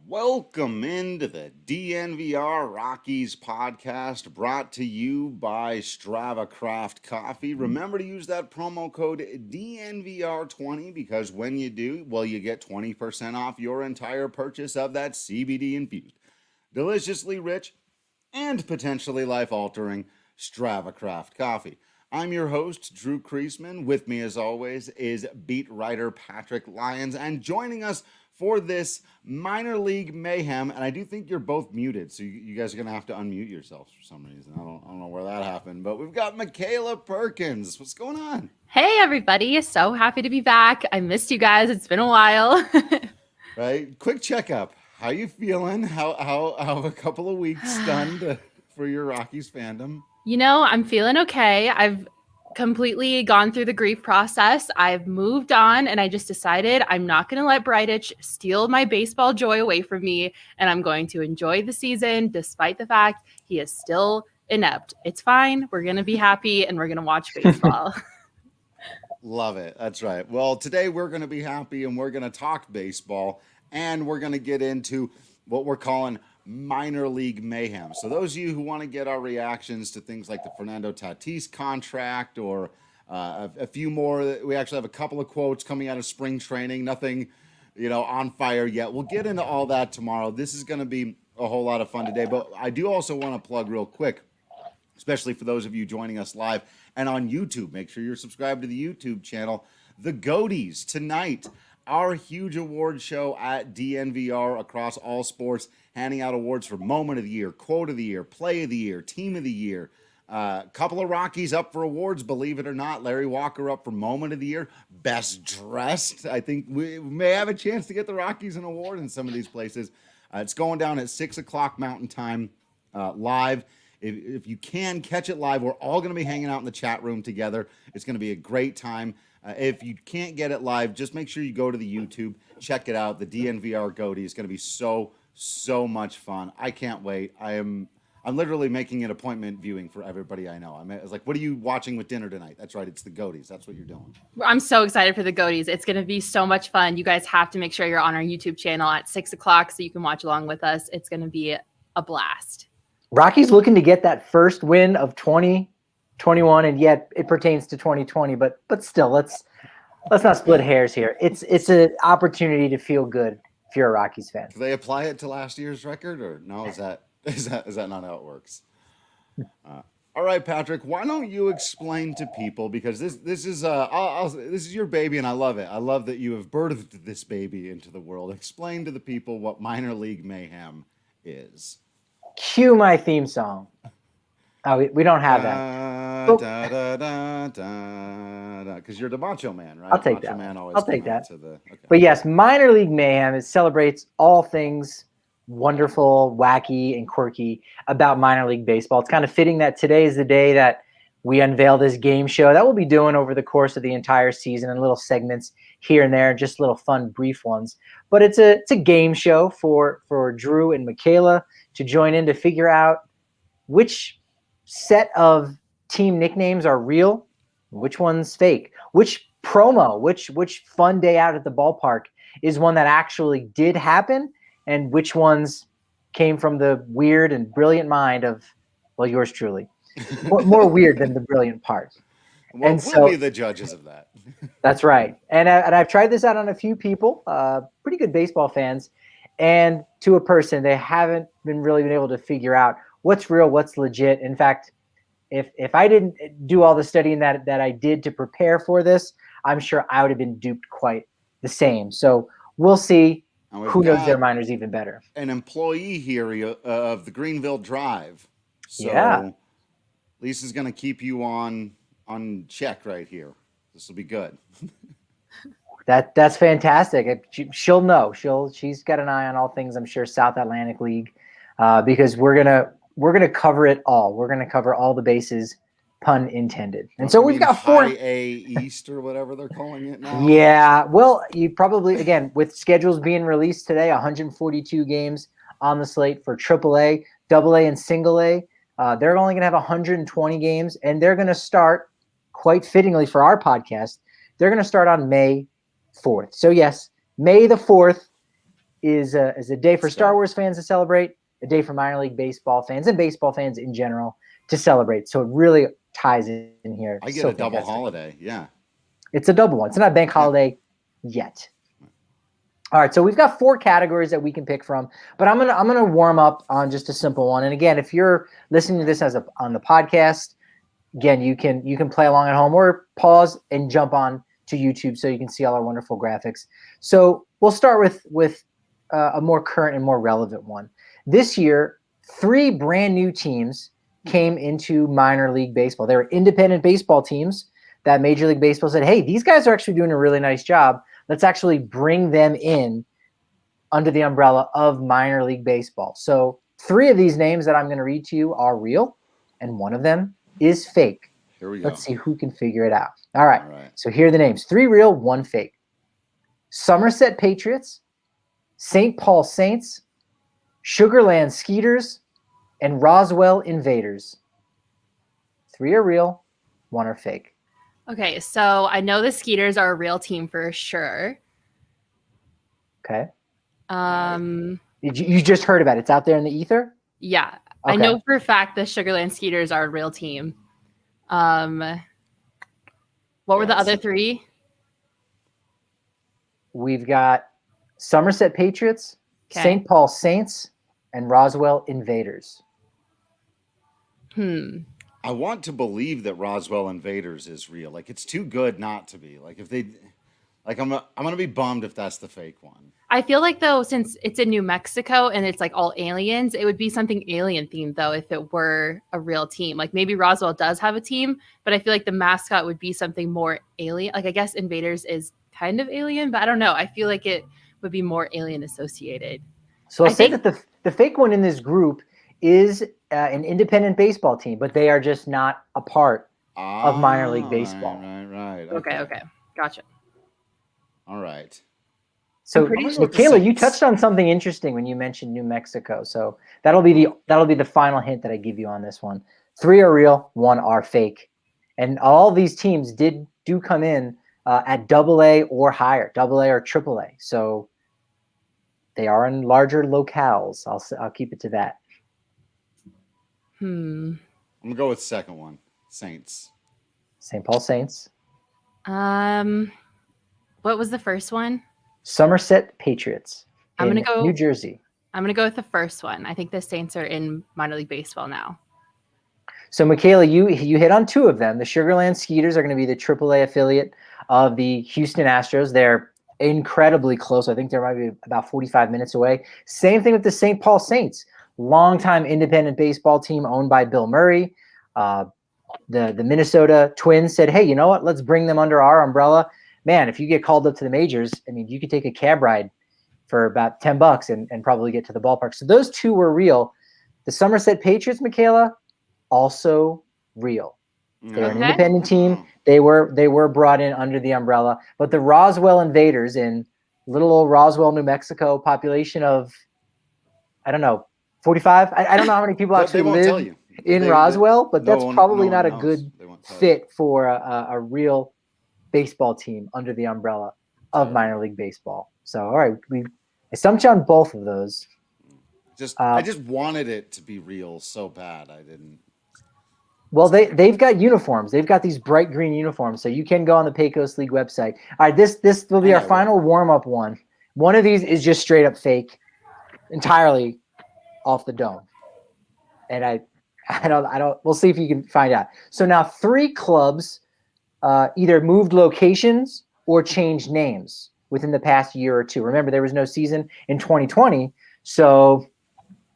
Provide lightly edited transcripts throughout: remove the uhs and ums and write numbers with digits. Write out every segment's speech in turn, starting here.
Welcome into the DNVR Rockies podcast brought to you by Strava Craft Coffee. Remember to use that promo code DNVR20 because when you do, well, you get 20% off your entire purchase of that CBD infused, deliciously rich, and potentially life-altering Strava Craft Coffee. I'm your host, Drew Creasman. With me, as always, is beat writer Patrick Lyons, and joining us for this minor league mayhem, and I do think you're both muted, so you guys are going to have to unmute yourselves for some reason. I don't know where that happened, but we've got Makayla Perkins. What's going on? Hey, everybody. So happy to be back. I missed you guys. It's been a while. Right? Quick checkup. How you feeling? How a couple of weeks stunned for your Rockies fandom? You know, I'm feeling okay. I've completely gone through the grief process. I've moved on, and I just decided I'm not going to let Brightich steal my baseball joy away from me, and I'm going to enjoy the season despite the fact he is still inept. It's fine. We're going to be happy, and we're going to watch baseball. Love it. That's right. Well, today we're going to be happy, and we're going to talk baseball, and we're going to get into what we're calling minor league mayhem. So those of you who want to get our reactions to things like the Fernando Tatis contract or a few more, we actually have a couple of quotes coming out of spring training, nothing, on fire yet. We'll get into all that tomorrow. This is going to be a whole lot of fun today, but I do also want to plug real quick, especially for those of you joining us live and on YouTube. Make sure you're subscribed to the YouTube channel. The Goaties tonight, our huge award show at DNVR across all sports, handing out awards for Moment of the Year, Quote of the Year, Play of the Year, Team of the Year. Couple of Rockies up for awards, believe it or not. Larry Walker up for Moment of the Year, Best Dressed. I think we may have a chance to get the Rockies an award in some of these places. It's going down at 6 o'clock Mountain Time live. If you can catch it live, we're all going to be hanging out in the chat room together. It's going to be a great time. If you can't get it live, just make sure you go to the YouTube, check it out. The DNVR Goatee is going to be so much fun. I can't wait. I'm literally making an appointment viewing for everybody I know. I was like, what are you watching with dinner tonight? That's right. It's the Goatees. That's what you're doing. I'm so excited for the Goatees. It's going to be so much fun. You guys have to make sure you're on our YouTube channel at 6 o'clock so you can watch along with us. It's going to be a blast. Rockies looking to get that first win of 2021, and yet it pertains to 2020. But still, let's not split hairs here. It's an opportunity to feel good if you're a Rockies fan. Do they apply it to last year's record, or no? Is that not how it works? All right, Patrick. Why don't you explain to people, because this is this is your baby, and I love it. I love that you have birthed this baby into the world. Explain to the people what minor league mayhem is. Cue my theme song. Oh, we don't have that. Because you're the Macho Man, right? I'll take Macho that. Man always I'll take that. Okay. But yes, minor league mayhem. It celebrates all things wonderful, wacky, and quirky about minor league baseball. It's kind of fitting that today is the day that we unveil this game show that we'll be doing over the course of the entire season in little segments here and there, just little fun, brief ones. But it's a game show for Drew and Makayla to join in to figure out which set of team nicknames are real, which one's fake, which promo, which fun day out at the ballpark is one that actually did happen, and which ones came from the weird and brilliant mind of, well, yours truly. More weird than the brilliant part. Well, we'll be the judges of that. That's right. And I've tried this out on a few people, pretty good baseball fans, and to a person, they haven't really been able to figure out what's real, what's legit. In fact, if I didn't do all the studying that I did to prepare for this, I'm sure I would have been duped quite the same. So we'll see who knows their minors even better. An employee here of the Greenville Drive. So yeah. Lisa's going to keep you on check right here. This will be good. That's fantastic. She'll know. She's got an eye on all things, I'm sure, South Atlantic League, because we're gonna cover it all. We're gonna cover all the bases pun intended. And so we've got four. High A East or whatever they're calling it now. Yeah. Well, you probably, again, with schedules being released today, 142 games on the slate for AAA, AA, and Single A. They're only going to have 120 games, and they're going to start, quite fittingly for our podcast, they're going to start on May 4th. So, yes, May the 4th is a day for Star Wars fans to celebrate, a day for minor league baseball fans and baseball fans in general to celebrate. So it really ties in here. I get a double holiday. Yeah. It's a double one. It's not a bank holiday yet. All right, so we've got four categories that we can pick from, but I'm gonna warm up on just a simple one. And again, if you're listening to this on the podcast, again, you can play along at home or pause and jump on to YouTube so you can see all our wonderful graphics. So we'll start with a more current and more relevant one. This year, 3 brand new teams came into minor league baseball. They were independent baseball teams that Major League Baseball said, hey, these guys are actually doing a really nice job. Let's actually bring them in under the umbrella of minor league baseball. So 3 of these names that I'm going to read to you are real, and one of them is fake. Here we go. Let's see who can figure it out. All right. So here are the names. 3 real, 1 fake. Somerset Patriots, St. Paul Saints, Sugarland Skeeters, and Roswell Invaders. 3 are real, 1 are fake. Okay, so I know the Skeeters are a real team for sure. Okay. You just heard about it. It's out there in the ether? Yeah. Okay. I know for a fact the Sugarland Skeeters are a real team. What were the other 3? We've got Somerset Patriots, St. Paul Saints, and Roswell Invaders. I want to believe that Roswell Invaders is real. Like, it's too good not to be. Like, if they, like, I'm gonna be bummed if that's the fake one. I feel like, though, since it's in New Mexico and it's like all aliens, it would be something alien themed, though, if it were a real team. Like, maybe Roswell does have a team, but I feel like the mascot would be something more alien. Like, I guess Invaders is kind of alien, but I don't know. I feel like it would be more alien associated. So I'll say that the fake one in this group is an independent baseball team, but they are just not a part of minor league baseball. Right. Okay. Gotcha. All right. So Makayla, you touched on something interesting when you mentioned New Mexico. So that'll be the final hint that I give you on this one. 3 are real, 1 are fake. And all these teams do come in at AA or higher, AA or AAA. So they are in larger locales. I'll keep it to that. I'm gonna go with second one, Saints. St. Paul Saints. What was the first one? Somerset Patriots. I'm gonna go New Jersey. I'm gonna go with the first one. I think the Saints are in minor league baseball now. So Makayla, you hit on 2 of them. The Sugarland Skeeters are going to be the AAA affiliate of the Houston Astros. They're incredibly close. I think they're maybe about 45 minutes away. Same thing with the St. Paul Saints. Longtime independent baseball team owned by Bill Murray. The Minnesota Twins said, hey, you know what? Let's bring them under our umbrella. Man, if you get called up to the majors, I mean, you could take a cab ride for about $10 and probably get to the ballpark. So those 2 were real. The Somerset Patriots, Makayla, also real. They're an independent team. They were brought in under the umbrella. But the Roswell Invaders in little old Roswell, New Mexico, population of, I don't know, 45? I don't know how many people actually live in Roswell, but that's probably not a good fit for a real baseball team under the umbrella of minor league baseball. So, all right, I stumped you on both of those. I just wanted it to be real so bad. I didn't. Well, they've got uniforms. They've got these bright green uniforms, so you can go on the Pecos League website. All right, this will be our final warm-up one. One of these is just straight up fake, entirely off the dome. And I don't. We'll see if you can find out. So now 3 clubs either moved locations or changed names within the past year or 2. Remember, there was no season in 2020, so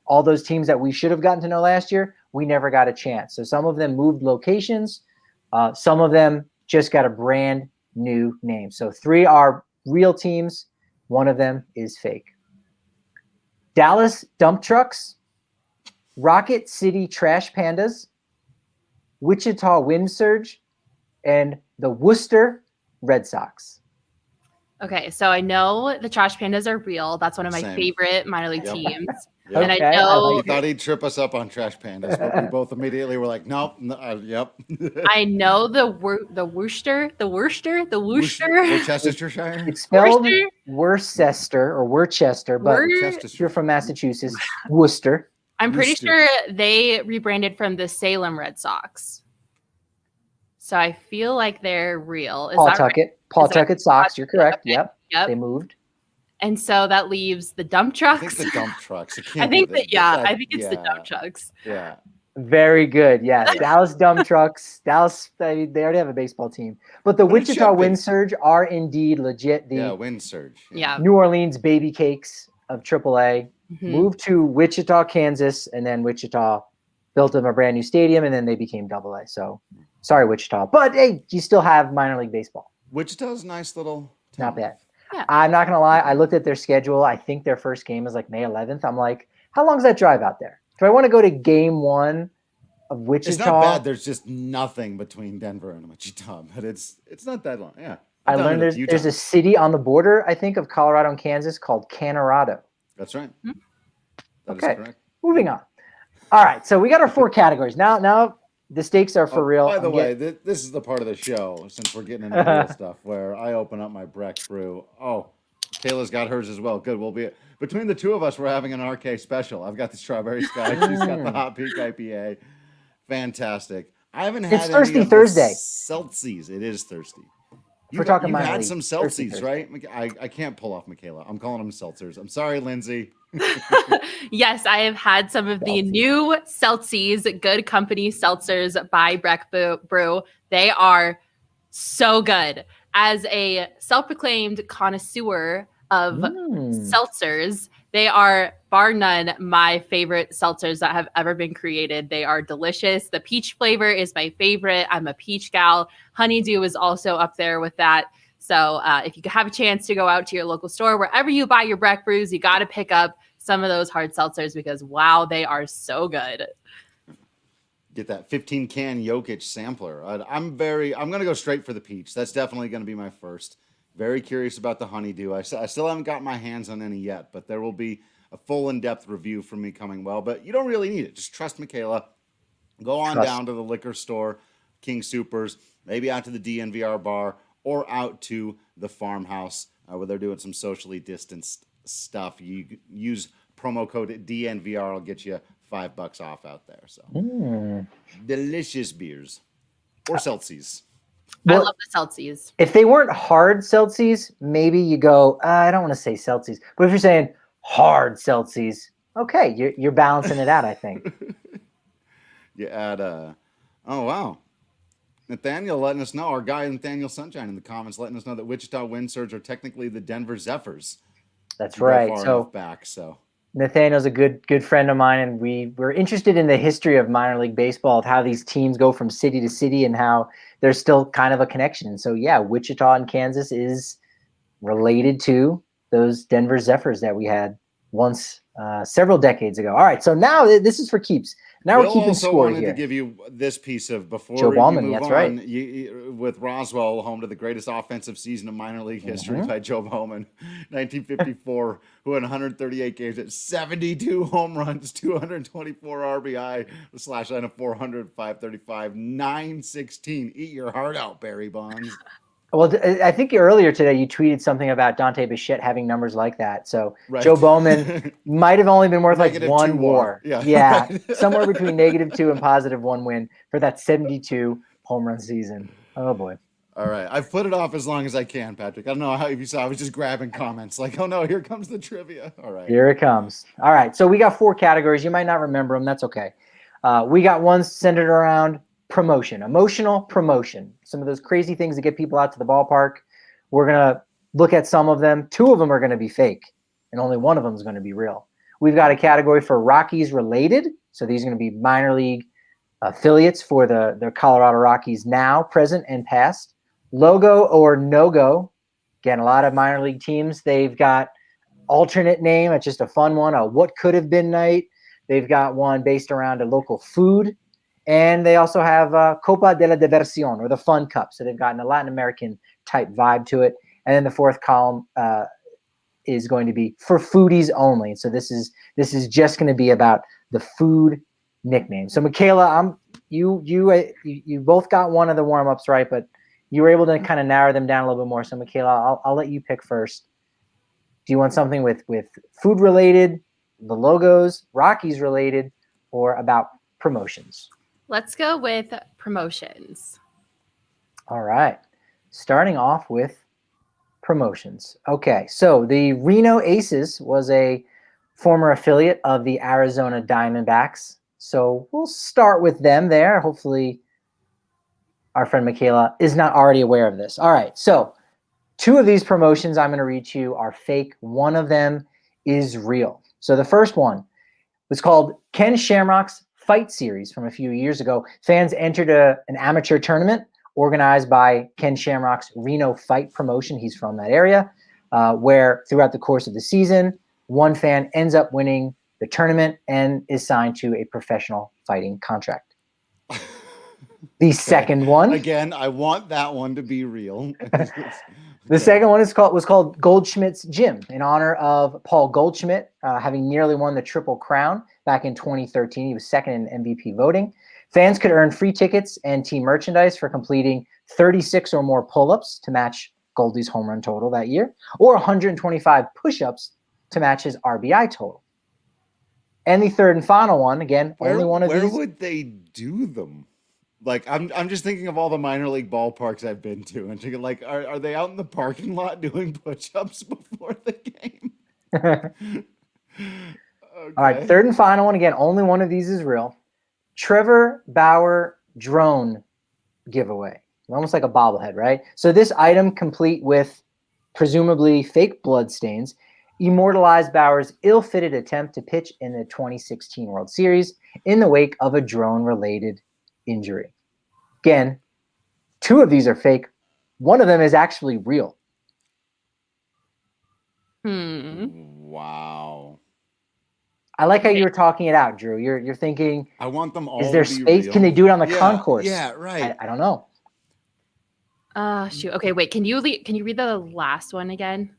all those teams that we should have gotten to know last year, we never got a chance. So some of them moved locations. Some of them just got a brand new name. So 3 are real teams. 1 of them is fake. Dallas Dump Trucks, Rocket City Trash Pandas, Wichita Wind Surge, and the Worcester Red Sox. Okay, so I know the Trash Pandas are real. That's one of my Same. favorite minor league Yep. teams. Yep. And I Okay, I know like We it. thought he'd trip us up on Trash Pandas, but we both immediately were like, nope. Yep. I know the Worcester. Worcestershire. It's spelled Worcester? Worcester or Worcester, but if you're from Massachusetts, Worcester. I'm pretty Worcester. sure they rebranded from the Salem Red Sox. So I feel like they're real. Is Paul that right? Tuckett. Paul Is that- Tuckett Sox. You're correct. Okay. Yep. Yep. They moved. And so that leaves the dump I trucks. think the dump trucks. It I can't be think the- that, yeah, that- I think it's the yeah, dump trucks. Yeah. Very good. Yes. Yeah. Dallas Dump Trucks. Dallas, they already have a baseball team. But the But it Wichita should be. Wind Surge are indeed legit the Yeah, wind surge. Yeah. New Orleans baby cakes of AAA. Mhm. Moved to Wichita, Kansas, and then Wichita built them a brand new stadium, and then they became AA. So sorry, Wichita. But hey, you still have minor league baseball. Wichita's a nice little town. Not bad. Yeah. I'm not going to lie. I looked at their schedule. I think their first game is like May 11th. I'm like, how long is that drive out there? Do I want to go to game one of Wichita? It's not bad. There's just nothing between Denver and Wichita, but it's not that long. Yeah. I I've done learned it a few there's a times. city on the border, I think, of Colorado and Kansas called Colorado. That's right. Hmm. That is Okay. correct. Moving on. All right, so we got our 4 categories. Now the stakes are for Oh, real. By the I'm way, this is the part of the show, since we're getting into real stuff, where I open up my Breck brew. Oh, Kayla's got hers as well. Good. We'll be between the two of us. We're having an RK special. I've got the strawberry sky. She's got the hot peak IPA. Fantastic. I haven't had It's Thirsty any of Thursday. the Celsius. It is thirsty. We're talking You've minor had league. some Thirsty Celsius, Thursday. right? I can't pull off Makayla. I'm calling them seltzers. I'm sorry, Lindsay. Yes, I have had some of the Seltzies. new Celsius Good Company seltzers by Breck Brew. They are so good. As a self-proclaimed connoisseur of seltzers, they are bar none my favorite seltzers that have ever been created. They are delicious. The peach flavor is my favorite. I'm a peach gal. Honeydew is also up there with that. So if you have a chance to go out to your local store, wherever you buy your Breck brews, you got to pick up some of those hard seltzers because, wow, they are so good. Get that 15 can Jokic sampler. I'm going to go straight for the peach. That's definitely going to be my first. Very curious about the honeydew. I still haven't got my hands on any yet, but there will be a full in-depth review from me coming well. But you don't really need it. Just trust Makayla. Go on down to the liquor store, King Supers, maybe out to the DNVR bar, or out to the farmhouse where they're doing some socially distanced stuff. You use promo code DNVR, it'll get you $5 off out there. So delicious beers or Celsius. Well, I love the Celsius. if they weren't hard Celsius, maybe you go, I don't want to say Celsius. But if you're saying hard Celsius, okay, you're balancing it out, I think. You add oh wow. Nathaniel letting us know, our guy Nathaniel Sunshine in the comments letting us know that Wichita Wind Surge are technically the Denver Zephyrs. That's You go right. far So enough back, so Nathaniel's a good friend of mine, and we're interested in the history of minor league baseball, of how these teams go from city to city and how there's still kind of a connection. And so, yeah, Wichita and Kansas is related to those Denver Zephyrs that we had once several decades ago. All right, so now this is for keeps. Now we're Bill keeping also score wanted here. to give you this piece of before Joe you Bauman, move that's on, right. with Roswell, home to the greatest offensive season of minor league history by Joe Bauman, 1954, who had 138 games at 72 home runs, 224 RBI, a slash line of 400, 535, 916. Eat your heart out, Barry Bonds. Well, I think earlier today you tweeted something about Dante Bichette having numbers like that. So Right. Joe Bowman might have only been worth like Negative one 2 WAR. WAR. Yeah. Yeah, somewhere between -2 and +1 win for that 72 home run season. Oh boy. All right. I've put it off as long as I can, Patrick. I don't know how if you saw. I was just grabbing comments like, oh no, here comes the trivia. All right. Here it comes. All right, so we got 4 categories. You might not remember them. That's okay. We got one centered around promotion, emotional promotion. Some of those crazy things that get people out to the ballpark. We're going to look at some of them. 2 of them are going to be fake, and only one of them is going to be real. We've got a category for Rockies related. So these are going to be minor league affiliates for the Colorado Rockies now, present, and past. Logo or no-go. Again, a lot of minor league teams, they've got alternate name. It's just a fun one, a what could have been night. They've got one based around a local food. And they also have Copa de la Diversión, or the Fun Cup. So they've gotten a Latin American type vibe to it. And then the fourth column is going to be for foodies only. So this is just going to be about the food nickname. So Makayla, you both got one of the warm-ups right, but you were able to kind of narrow them down a little bit more. So Makayla, I'll let you pick first. Do you want something with food related, the logos, Rockies related, or about promotions? Let's go with promotions. All right. Starting off with promotions. Okay, so the Reno Aces was a former affiliate of the Arizona Diamondbacks. So we'll start with them there. Hopefully our friend Makayla is not already aware of this. All right, so 2 of these promotions I'm going to read to you are fake. One of them is real. So the first one was called Ken Shamrock's Fight Series from a few years ago. Fans entered an amateur tournament organized by Ken Shamrock's Reno Fight promotion. He's from that area, where throughout the course of the season, one fan ends up winning the tournament and is signed to a professional fighting contract. The second one. Again, I want that one to be real. The second one was called Goldschmidt's Gym in honor of Paul Goldschmidt, having nearly won the Triple Crown back in 2013. He was second in MVP voting. Fans could earn free tickets and team merchandise for completing 36 or more pull-ups to match Goldie's home run total that year, or 125 push-ups to match his RBI total. And the third and final one, again, only one of these. Where would they do them? Like, I'm just thinking of all the minor league ballparks I've been to, and thinking, like, are they out in the parking lot doing push-ups before the game? Okay. All right, third and final one, again, only one of these is real. Trevor Bauer drone giveaway. Almost like a bobblehead, right? So this item, complete with presumably fake blood stains, immortalized Bauer's ill-fitted attempt to pitch in the 2016 World Series in the wake of a drone-related injury. Again, 2 of these are fake. One of them is actually real. Wow. I like how you were talking it out, Drew. You're thinking, I want them all. Is there to be space? real. Can they do it on the concourse? Yeah, right. I don't know. Shoot. Okay, wait. Can you read the last one again?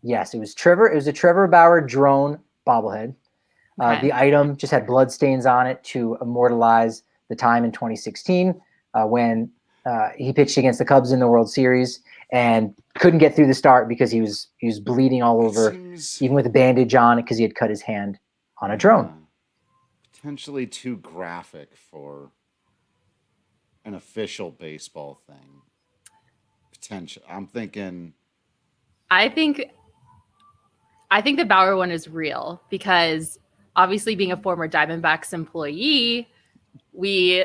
Yes, it was a Trevor Bauer drone bobblehead. Okay. The item just had blood stains on it to immortalize the time in 2016 when he pitched against the Cubs in the World Series and couldn't get through the start because he was bleeding all over, even with a bandage on it because he had cut his hand on a drone. Potentially too graphic for an official baseball thing. Potential. I'm thinking. I think the Bauer one is real because obviously being a former Diamondbacks employee, we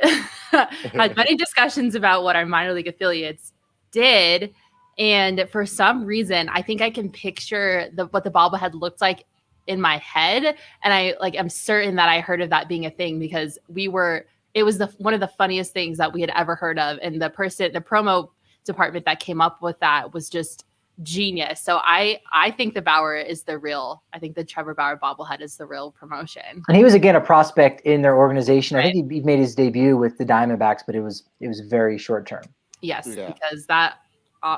had many discussions about what our minor league affiliates did. And for some reason, I think I can picture what the bobblehead looked like in my head. And I'm certain that I heard of that being a thing because it was one of the funniest things that we had ever heard of. And the promo department that came up with that was just genius. So I think the Bauer is the real. I think the Trevor Bauer bobblehead is the real promotion. And he was again a prospect in their organization. Right. I think he made his debut with the Diamondbacks, but it was very short term. Yes, because that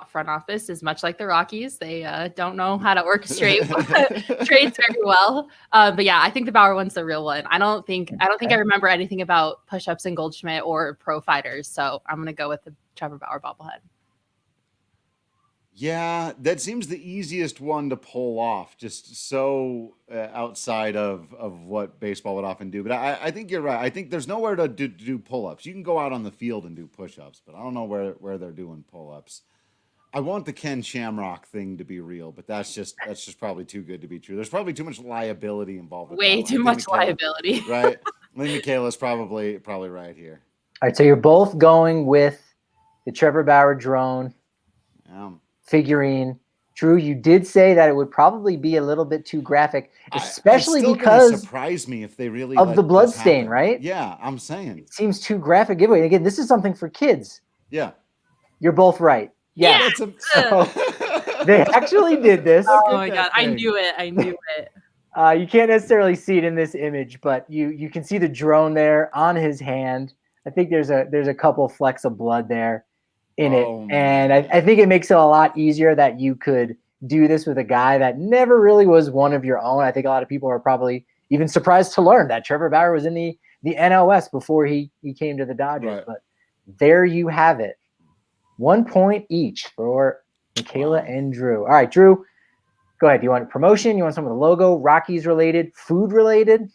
front office is much like the Rockies. They don't know how to orchestrate trades very well. But yeah, I think the Bauer one's the real one. I don't think I remember anything about push-ups and Goldschmidt or pro fighters. So I'm gonna go with the Trevor Bauer bobblehead. Yeah, that seems the easiest one to pull off, just so outside of what baseball would often do. But I think you're right. I think there's nowhere to do pull-ups. You can go out on the field and do push-ups, but I don't know where they're doing pull-ups. I want the Ken Shamrock thing to be real, but that's just probably too good to be true. There's probably too much liability involved with Way too much liability. Right? I think Makayla's probably right here. All right, so you're both going with the Trevor Bauer drone figurine. Drew, you did say that it would probably be a little bit too graphic, especially because surprise me if they really of the blood stain, right? Yeah, I'm saying it seems too graphic giveaway. Again, this is something for kids. Yeah, you're both right. Yeah, so they actually did this. Oh my god, I knew it. You can't necessarily see it in this image, but you can see the drone there on his hand. I think there's a couple flecks of blood there in it. And I think it makes it a lot easier that you could do this with a guy that never really was one of your own. I think a lot of people are probably even surprised to learn that Trevor Bauer was in the NLS before he came to the Dodgers. Right. But there you have it. 1 point each for Makayla and Drew. All right, Drew, go ahead. Do you want promotion? You want some of the logo, Rockies related, food related?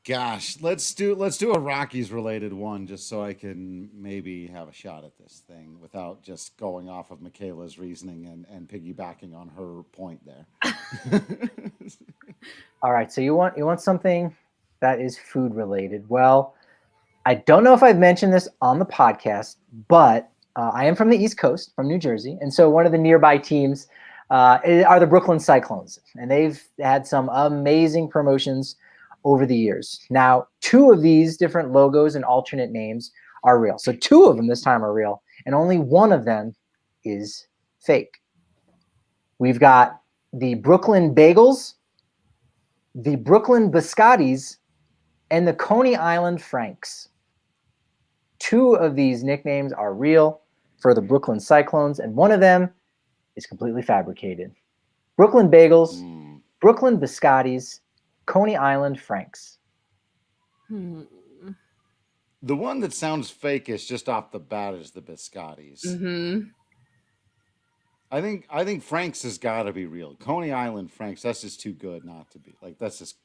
Gosh, let's do a Rockies related one just so I can maybe have a shot at this thing without just going off of Makayla's reasoning and piggybacking on her point there. All right, so you want something that is food related. Well, I don't know if I've mentioned this on the podcast, but I am from the East Coast, from New Jersey, and so one of the nearby teams are the Brooklyn Cyclones, and they've had some amazing promotions over the years. Now, 2 of these different logos and alternate names are real. So 2 of them this time are real, and only 1 of them is fake. We've got the Brooklyn Bagels, the Brooklyn Biscottis, and the Coney Island Franks. 2 of these nicknames are real for the Brooklyn Cyclones, and 1 of them is completely fabricated. Brooklyn Bagels, Brooklyn Biscottis, Coney Island Franks. The one that sounds fakeish just off the bat is the Biscottis. Mm-hmm. I think Franks has got to be real. Coney Island Franks, that's just too good not to be. Like, that's just,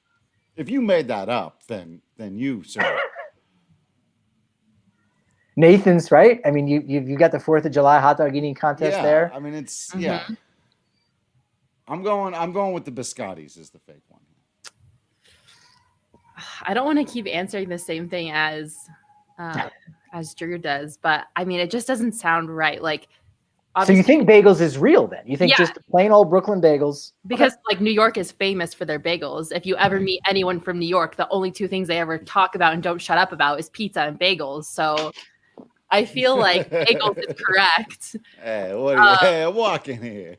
if you made that up, then you, sir. Nathan's right. I mean, you got the 4th of July hot dog eating contest there. I mean, it's I'm going with the Biscottis as the fake one. I don't want to keep answering the same thing as Drew does, but I mean, it just doesn't sound right. Like, so you think bagels is real then? You think just plain old Brooklyn bagels? Because like New York is famous for their bagels. If you ever meet anyone from New York, the only 2 things they ever talk about and don't shut up about is pizza and bagels. So I feel like bagels is correct. Hey, what are you walking here?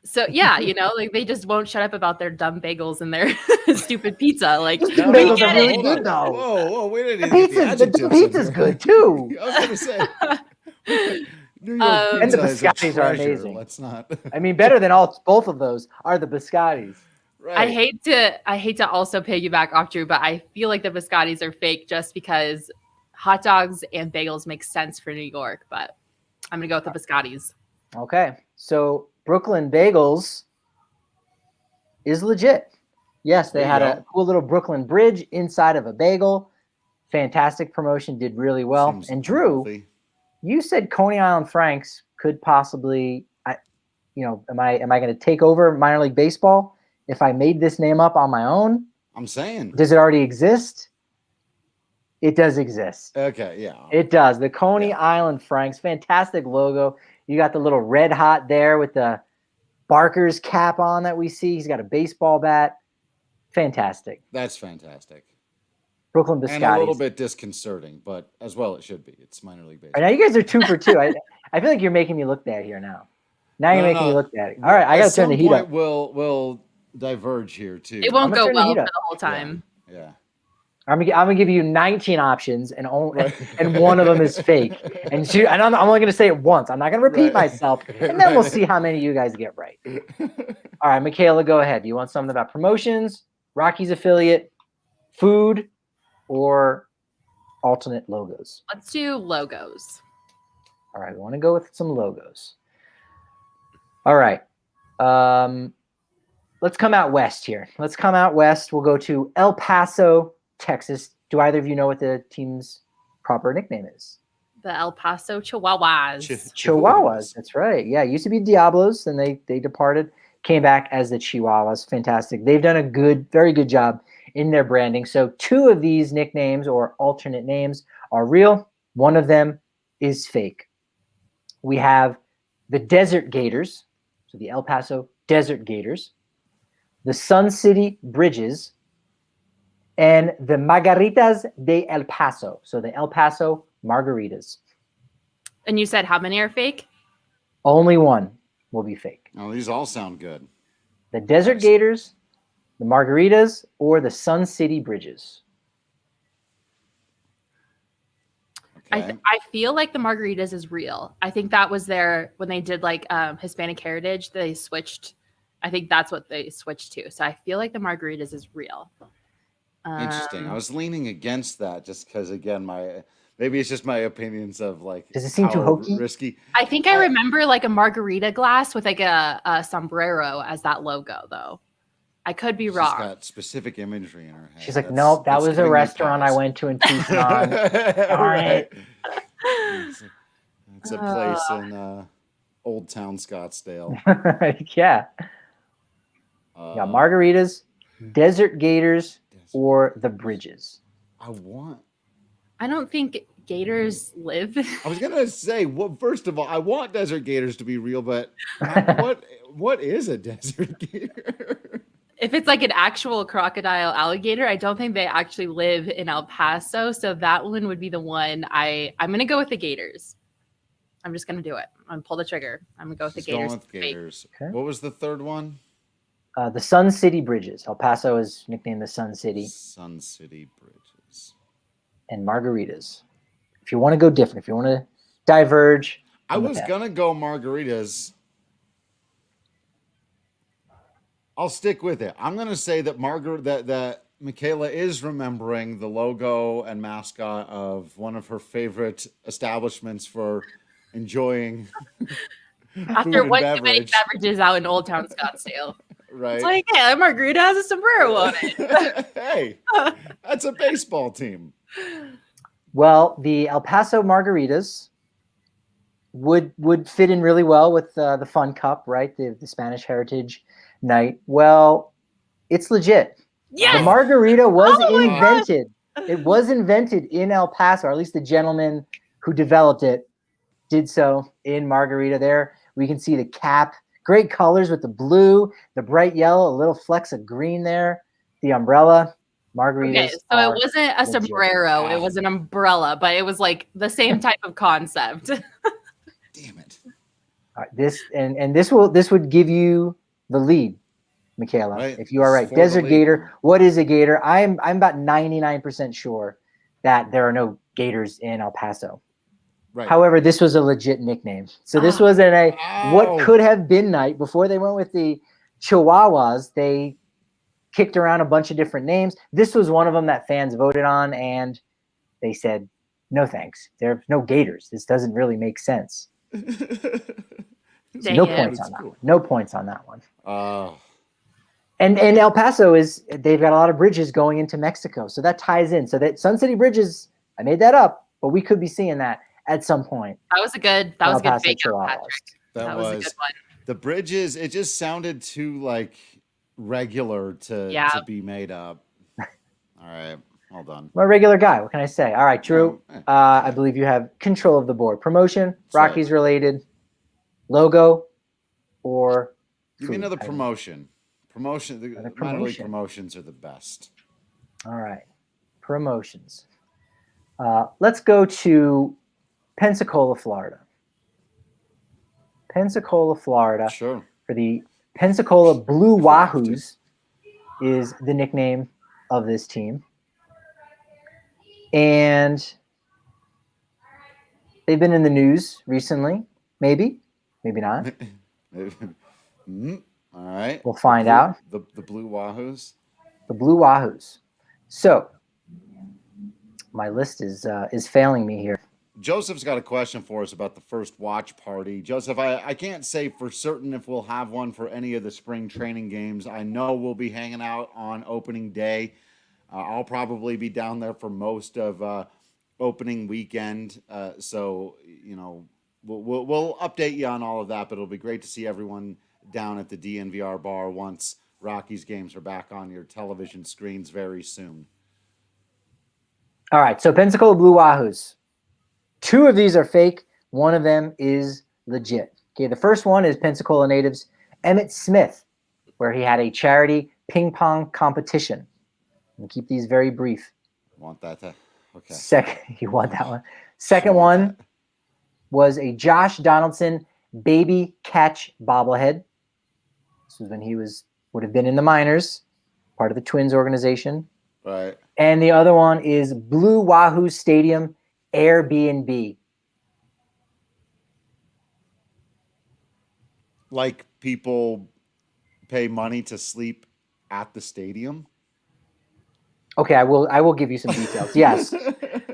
So yeah, like they just won't shut up about their dumb bagels and their stupid pizza. Like bagels are really good though. Whoa, we didn't the pizza's good too. I was gonna say New York and the pizza biscottis are amazing. Let's not. I mean, better than both of those are the biscottis. Right. I hate to also piggyback off Drew, but I feel like the biscottis are fake just because hot dogs and bagels make sense for New York. But I'm gonna go with the biscottis. Okay, so Brooklyn Bagels is legit. Yes, they had a cool little Brooklyn Bridge inside of a bagel. Fantastic promotion, did really well. Seems and Drew, healthy. You said Coney Island Franks could possibly, am I going to take over minor league baseball if I made this name up on my own? I'm saying. Does it already exist? It does exist. Okay, yeah. It does. The Coney Island Franks, fantastic logo. You got the little red hot there with the Barker's cap on that we see. He's got a baseball bat. Fantastic. That's fantastic. Brooklyn Biscottis. And a little bit disconcerting, but as well it should be. It's minor league baseball. Now you guys are 2 for 2. I feel like you're making me look bad here now. Now you're making me look bad. All right, I got to turn the heat up. We'll diverge here too. It won't go well for the whole time. Yeah. I'm gonna give you 19 options, and one of them is fake. And I'm only gonna say it once. I'm not gonna repeat myself, and then we'll see how many of you guys get right. All right, Makayla, go ahead. Do you want something about promotions, Rockies affiliate, food, or alternate logos? Let's do logos. All right, we want to go with some logos. All right. Let's come out west here. Let's come out west. We'll go to El Paso, Texas. Do either of you know what the team's proper nickname is? The El Paso Chihuahuas. Chihuahuas. That's right. Yeah, it used to be Diablos, then they departed, came back as the Chihuahuas. Fantastic. They've done a very good job in their branding. So 2 of these nicknames or alternate names are real. 1 of them is fake. We have the Desert Gators, so the El Paso Desert Gators, the Sun City Bridges, and the Margaritas de El Paso, so the El Paso Margaritas. And you said how many are fake? Only 1 will be fake. Oh, these all sound good. The Desert Gators, the Margaritas, or the Sun City Bridges? Okay. I feel like the Margaritas is real. I think that was when they did like Hispanic Heritage, they switched. I think that's what they switched to. So I feel like the Margaritas is real. Interesting. I was leaning against that just because, again, maybe it's just my opinions of like. Does it seem too hokey? Risky. I think I remember like a margarita glass with like a sombrero as that logo, though. I could be wrong. She's got specific imagery in her head. She's like, nope, that was a restaurant I went to in Tucson. Darn it. It's a place in Old Town Scottsdale. Yeah. Yeah, Margaritas, Desert Gators, or the Bridges. I don't think gators live. I was gonna say, well, first of all, I want desert gators to be real, but what is a desert gator? If it's like an actual crocodile alligator, I don't think they actually live in El Paso. So that one would be the one I'm gonna go with the gators. I'm just gonna do it. I'm gonna pull the trigger. I'm gonna go with the gators. Going with gators. Okay. What was the third one? The Sun City Bridges. El Paso is nicknamed the Sun City. Sun City Bridges. And Margaritas. If you want to go different, if you want to diverge. I was going to go Margaritas. I'll stick with it. I'm going to say that that Makayla is remembering the logo and mascot of one of her favorite establishments for enjoying after one too many beverages out in Old Town Scottsdale. Right. It's like, hey, that margarita has a sombrero on it. Hey, that's a baseball team. Well, the El Paso Margaritas would fit in really well with the Fun Cup, right? The Spanish Heritage Night. Well, it's legit. Yes! The margarita was invented. It was invented in El Paso, or at least the gentleman who developed it did so in Margarita. There we can see the cap. Great colors with the blue, the bright yellow, a little flecks of green there, the umbrella. Margaritas. Okay, so it wasn't a sombrero, it was an umbrella, but it was like the same type of concept. Damn it. All right, this would give you the lead, Makayla, right. If you are right. Desert Gator. What is a gator? I'm about 99% sure that there are no gators in El Paso. Right. However, this was a legit nickname. So this was what could have been night. Before they went with the Chihuahuas, they kicked around a bunch of different names. This was one of them that fans voted on, and they said, no thanks. There's no gators. This doesn't really make sense. No points on that one. No points on that one. And El Paso they've got a lot of bridges going into Mexico. So that ties in. So that Sun City Bridges, I made that up, but we could be seeing that at some point. That was a good fake out, Patrick. That was a good one. The bridges, it just sounded too like regular to be made up. All right, hold on. I'm a regular guy. What can I say? All right, Drew. I believe you have control of the board. Promotion, Rockies related, logo, or give me another promotion. Promotion. The minor league promotions are the best. All right, promotions. Let's go to Pensacola, Florida. Pensacola, Florida. Sure. For the Pensacola Blue Wahoos is the nickname of this team. And they've been in the news recently. Maybe not. All right. We'll find out. The Blue Wahoos. The Blue Wahoos. So my list is failing me here. Joseph's got a question for us about the first watch party. Joseph, I can't say for certain if we'll have one for any of the spring training games. I know we'll be hanging out on opening day. I'll probably be down there for most of opening weekend. So, you know, we'll update you on all of that, but it'll be great to see everyone down at the DNVR bar once Rockies games are back on your television screens very soon. All right, so Pensacola Blue Wahoos. 2 of these are fake. 1 of them is legit. Okay, the first one is Pensacola natives Emmett Smith, where he had a charity ping pong competition. And keep these very brief. Want that? Okay. Second, you want that one? Second one was a Josh Donaldson baby catch bobblehead. This was when he was would have been in the minors, part of the Twins organization. Right. And the other one is Blue Wahoo Stadium Airbnb. Like people pay money to sleep at the stadium. Okay, I will give you some details. Yes.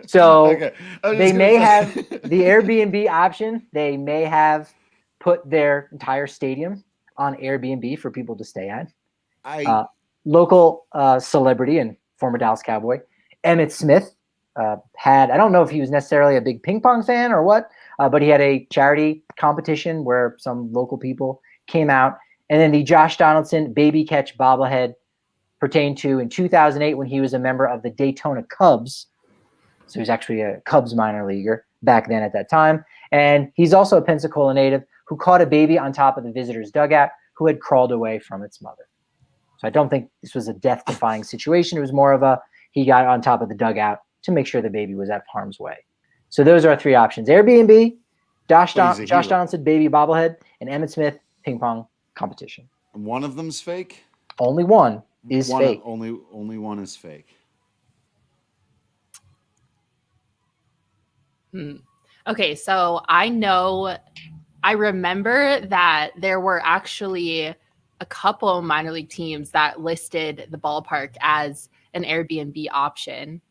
So Okay. they may have the Airbnb option. They may have put their entire stadium on Airbnb for people to stay at. Local celebrity and former Dallas Cowboy, Emmitt Smith, I don't know if he was necessarily a big ping pong fan or what, but he had a charity competition where some local people came out. And then the Josh Donaldson baby catch bobblehead pertained to in 2008 when he was a member of the Daytona Cubs. So he's actually a Cubs minor leaguer back then at that time. And he's also a Pensacola native who caught a baby on top of the visitor's dugout who had crawled away from its mother. So I don't think this was a death-defying situation. It was more of he got on top of the dugout to make sure the baby was at harm's way. So those are our three options. Airbnb, Josh Donaldson baby bobblehead, and Emmitt Smith ping pong competition. One of them's fake? Only one is fake. Only one is fake. Okay, so I remember that there were actually a couple minor league teams that listed the ballpark as an Airbnb option.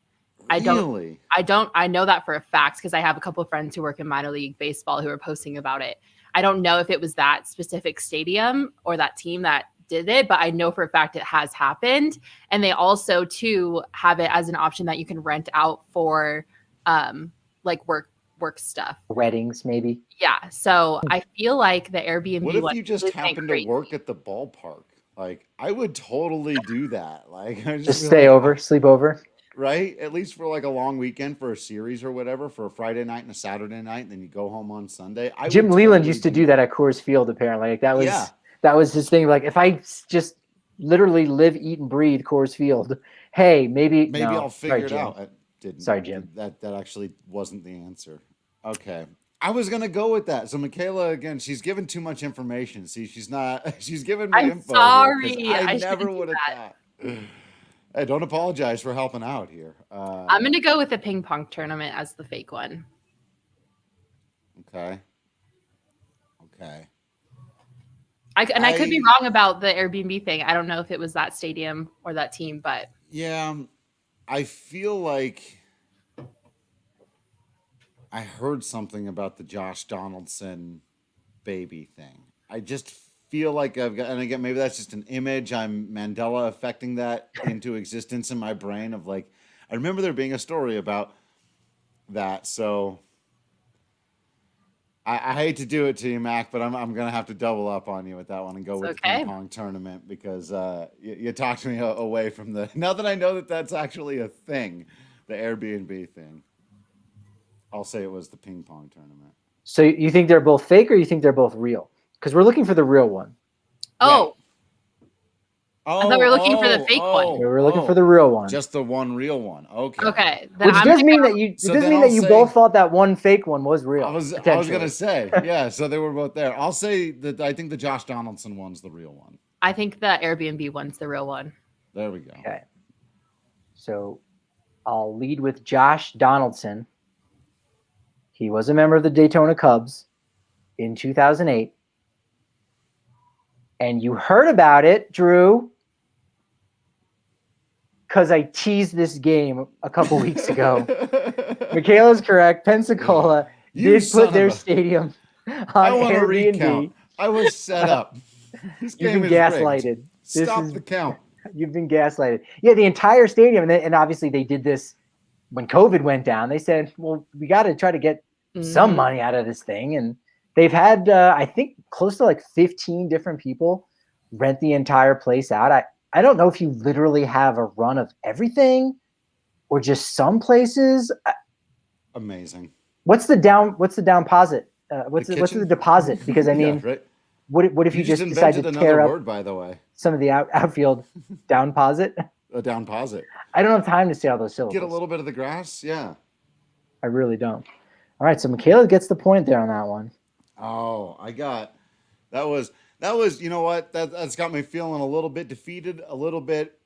Really? I know that for a fact because I have a couple of friends who work in minor league baseball who are posting about it. I don't know if it was that specific stadium or that team that did it, but I know for a fact it has happened. And they also too have it as an option that you can rent out for like work stuff. Weddings, maybe. Yeah. So I feel like the Airbnb. What if you just happen to work at the ballpark? Like, I would totally do that. Like, just stay over, sleep over. Right? At least for like a long weekend for a series or whatever, for a Friday night and a Saturday night, and then you go home on Sunday. Jim Leland used to do that at Coors Field, apparently. Like, that was his thing. Like, if I just literally live, eat, and breathe Coors Field, hey, maybe I'll figure it out. Sorry, Jim. That actually wasn't the answer. Okay. I was gonna go with that. So Makayla, again, she's given too much information. See, she's giving me info. Sorry. I never would have thought. Hey, don't apologize for helping out here. I'm gonna go with the ping pong tournament as the fake one. Okay. I could be wrong about the Airbnb thing. I don't know if it was that stadium or that team, but yeah, I feel like I heard something about the Josh Donaldson baby thing. I just feel like I've got, and again, maybe that's just an image. I'm Mandela affecting that into existence in my brain of like, I remember there being a story about that. So I hate to do it to you, Mac, but I'm going to have to double up on you with that one and go with the ping pong tournament because you talked me away from now that I know that that's actually a thing, the Airbnb thing. I'll say it was the ping pong tournament. So you think they're both fake or you think they're both real? Because we're looking for the real one. Oh. Right. I thought we were looking for the fake one. We were looking for the real one. Just the one real one. Okay. Okay. Which does mean that you both thought that one fake one was real. I was going to say, yeah, so they were both there. I'll say that I think the Josh Donaldson one's the real one. I think the Airbnb one's the real one. There we go. Okay. So I'll lead with Josh Donaldson. He was a member of the Daytona Cubs in 2008. And you heard about it, Drew, because I teased this game a couple weeks ago. Makayla's correct. Pensacola did put their stadium on Airbnb. I was set up. This game is gaslighted. Rigged. Stop the count. You've been gaslighted. Yeah, the entire stadium. And obviously they did this when COVID went down. They said, well, we got to try to get some money out of this thing. And they've had, I think, close to like 15 different people rent the entire place out. I don't know if you literally have a run of everything or just some places. Amazing. What's the deposit? What's the deposit? Because I mean, right. What if you just decide to tear up? By the way, some of the outfield downposit. A downposit. I don't have time to say all those syllables. Get a little bit of the grass. Yeah. I really don't. All right, so Makayla gets the point there on that one. Oh, That was, you know what? That's got me feeling a little bit defeated, a little bit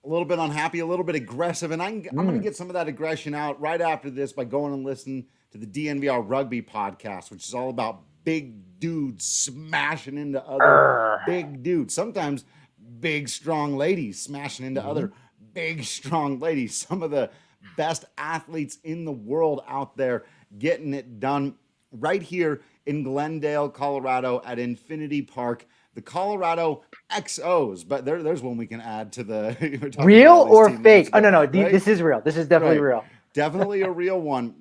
unhappy, a little bit aggressive, and I'm going to get some of that aggression out right after this by going and listening to the DNVR Rugby podcast, which is all about big dudes smashing into other big dudes. Sometimes big strong ladies smashing into other big strong ladies. Some of the best athletes in the world out there getting it done right here in Glendale, Colorado at Infinity Park. The Colorado XOs, but there's one we can add to the real or fake. Oh no, right? This is real. This is definitely real. Definitely a real one.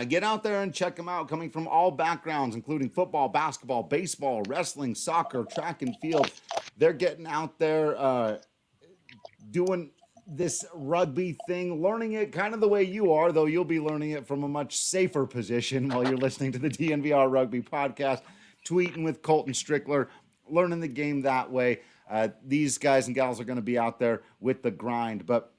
Get out there and check them out, coming from all backgrounds, including football, basketball, baseball, wrestling, soccer, track and field. They're getting out there doing this rugby thing, learning it kind of the way you are, though you'll be learning it from a much safer position while you're listening to the DNVR Rugby podcast, tweeting with Colton Strickler, learning the game that way. These guys and gals are going to be out there with the grind, but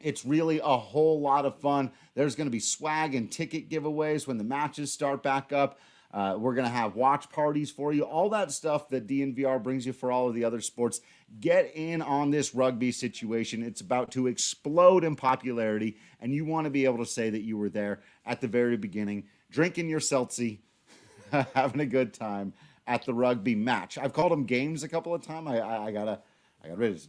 it's really a whole lot of fun. There's going to be swag and ticket giveaways when the matches start back up. We're going to have watch parties for you, all that stuff that DNVR brings you for all of the other sports. Get in on this rugby situation. It's about to explode in popularity, and you want to be able to say that you were there at the very beginning, drinking your seltzy, having a good time at the rugby match. I've called them games a couple of times. I got rid of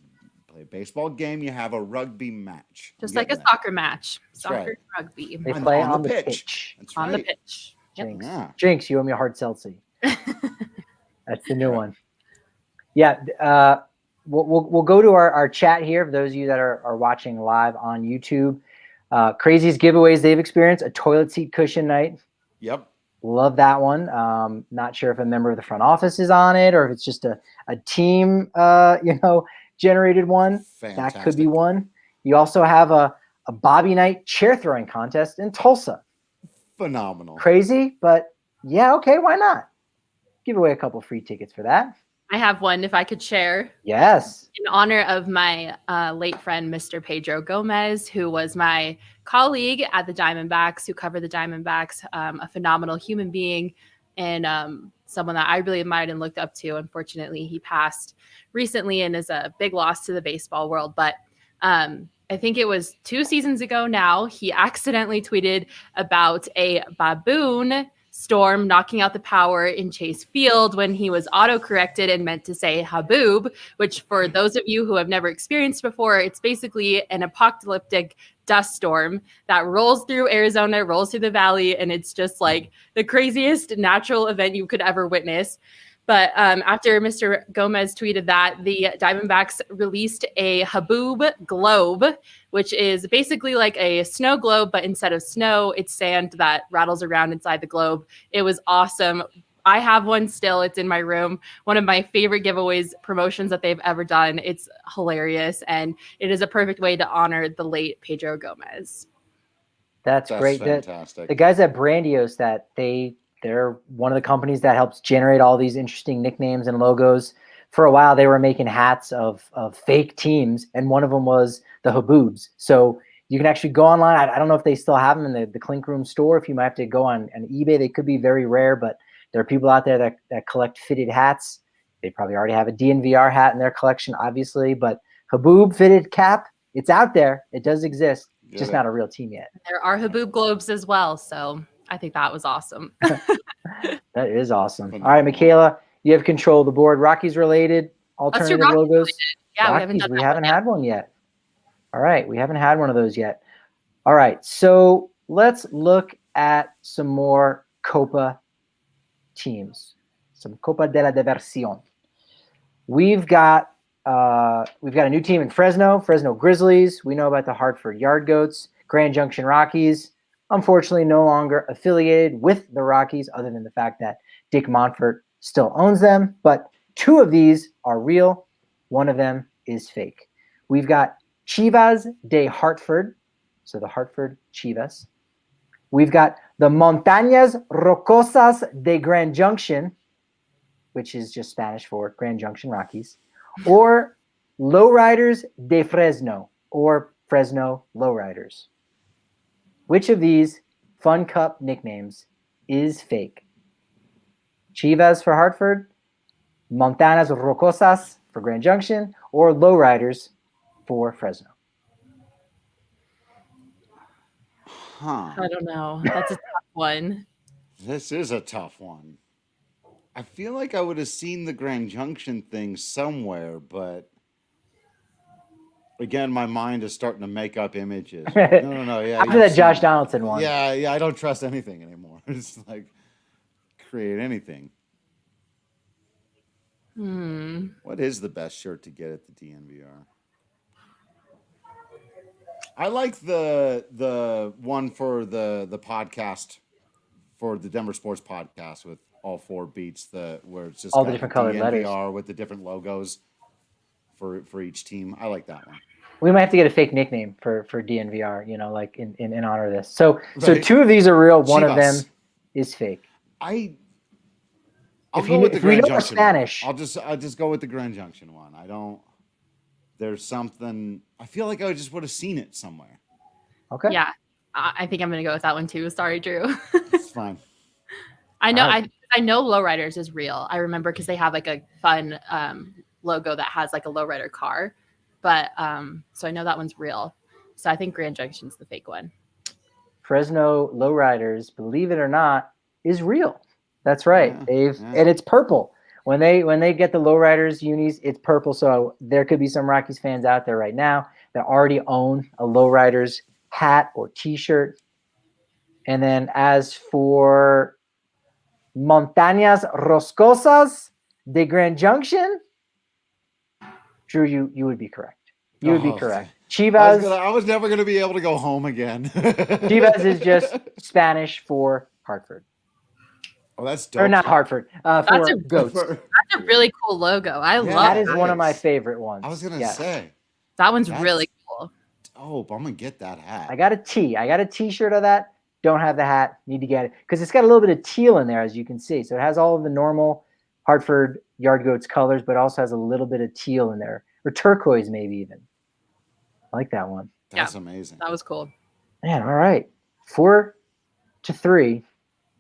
play a baseball game, you have a rugby match. Just like a soccer match. Soccer, rugby. They play on the pitch. That's on right. the pitch. Jinx. Yeah. Jinx, you owe me a hard seltzy. That's the new one. Yeah. We'll go to our chat here for those of you that are watching live on YouTube. Craziest giveaways they've experienced: a toilet seat cushion night. Yep. Love that one. Not sure if a member of the front office is on it or if it's just a team, generated one. Fantastic. That could be one. You also have a Bobby Knight chair throwing contest in Tulsa. Phenomenal. Crazy, but yeah, okay, why not? Give away a couple free tickets for that. I have one if I could share. Yes. In honor of my late friend, Mr. Pedro Gomez, who was my colleague at the Diamondbacks, who covered the Diamondbacks, a phenomenal human being and someone that I really admired and looked up to. Unfortunately, he passed recently and is a big loss to the baseball world. But I think it was 2 seasons ago now, he accidentally tweeted about a baboon storm knocking out the power in Chase Field when he was auto-corrected and meant to say haboob, which for those of you who have never experienced before, it's basically an apocalyptic dust storm that rolls through Arizona, rolls through the valley, and it's just like the craziest natural event you could ever witness. But after Mr. Gomez tweeted that, the Diamondbacks released a haboob globe, which is basically like a snow globe, but instead of snow, it's sand that rattles around inside the globe. It was awesome. I have one still. It's in my room. One of my favorite giveaways promotions that they've ever done. It's hilarious, and it is a perfect way to honor the late Pedro Gomez. That's great. Fantastic. The guys at Brandios, they're one of the companies that helps generate all these interesting nicknames and logos. For a while, they were making hats of fake teams, and one of them was the Haboobs. So you can actually go online. I don't know if they still have them in the Clink Room store. If you might have to go on eBay, they could be very rare, but there are people out there that collect fitted hats. They probably already have a DNVR hat in their collection, obviously, but Haboob fitted cap, it's out there. It does exist, just not a real team yet. There are Haboob globes as well, so I think that was awesome. That is awesome. All right, Makayla, you have control of the board. Rockies related alternative Rockies logos. related. Yeah, Rockies, we haven't had one yet. All right, we haven't had one of those yet. All right, so let's look at some more Copa teams, some Copa de la Diversión. We've got a new team in Fresno Grizzlies. We know about the Hartford Yard Goats, Grand Junction Rockies. Unfortunately, no longer affiliated with the Rockies, other than the fact that Dick Monfort still owns them. But 2 of these are real. One of them is fake. We've got Chivas de Hartford, so the Hartford Chivas. We've got the Montañas Rocosas de Grand Junction, which is just Spanish for Grand Junction Rockies, or Lowriders de Fresno, or Fresno Lowriders. Which of these Fun Cup nicknames is fake? Chivas for Hartford, Montañas Rocosas for Grand Junction, or Lowriders for Fresno? Huh. I don't know. That's a tough one. This is a tough one. I feel like I would have seen the Grand Junction thing somewhere, but again, my mind is starting to make up images. No. Yeah. After that Josh Donaldson one. Yeah. I don't trust anything anymore. It's like create anything. What is the best shirt to get at the DNVR? I like the one for the podcast for the Denver Sports Podcast with all 4 beats, where it's just all got the different colored letters with the different logos for each team. I like that one. We might have to get a fake nickname for DNVR, like in honor of this. So Right. 2 of these are real. One Chivas. of them is fake. I'll If go you- with the if we Grand know Junction Spanish- one. I'll just go with the Grand Junction one. There's something. I feel like I just would have seen it somewhere. Okay. Yeah, I think I'm gonna go with that one too. Sorry, Drew. It's fine. I know. All right. I know Lowriders is real. I remember because they have like a fun logo that has like a lowrider car, but so I know that one's real. So I think Grand Junction's the fake one. Fresno Lowriders, believe it or not, is real. That's right. Yeah. And it's purple. When they get the Lowriders unis, it's purple. So there could be some Rockies fans out there right now that already own a Lowriders hat or T-shirt. And then as for Montañas Roscosas de Grand Junction, Drew, you would be correct. You would be correct. Chivas. I was never going to be able to go home again. Chivas is just Spanish for Hartford. Oh, that's dope. Or not Hartford. For goats. That's a really cool logo. I love That is that. one of my favorite ones. I was going to Yes. say. That one's That's really cool. dope. I'm going to get that hat. I got a tee. I got a T-shirt of that. Don't have the hat. Need to get it because it's got a little bit of teal in there, as you can see. So it has all of the normal Hartford Yard Goats colors, but also has a little bit of teal in there, or turquoise maybe even. I like that one. That's amazing. That was cool. Man, all right. 4-3.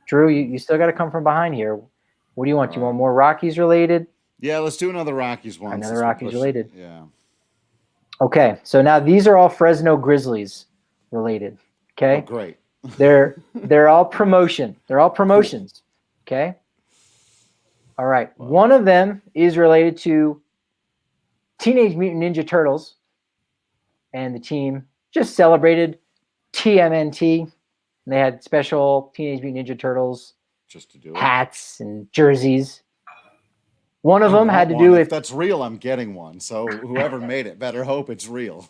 Drew, you still got to come from behind here. What do you want? You want more Rockies related? Yeah, let's do another Rockies one. Another Rockies related. Yeah. Okay, so now these are all Fresno Grizzlies related. Okay. Oh, great. They're all promotion. They're all promotions. Okay. All right. One of them is related to Teenage Mutant Ninja Turtles, and the team just celebrated TMNT. And they had special Teenage Mutant Ninja Turtles Just to do it. hats and jerseys. One of them had to do If with that's real, I'm getting one. So whoever made it better hope it's real.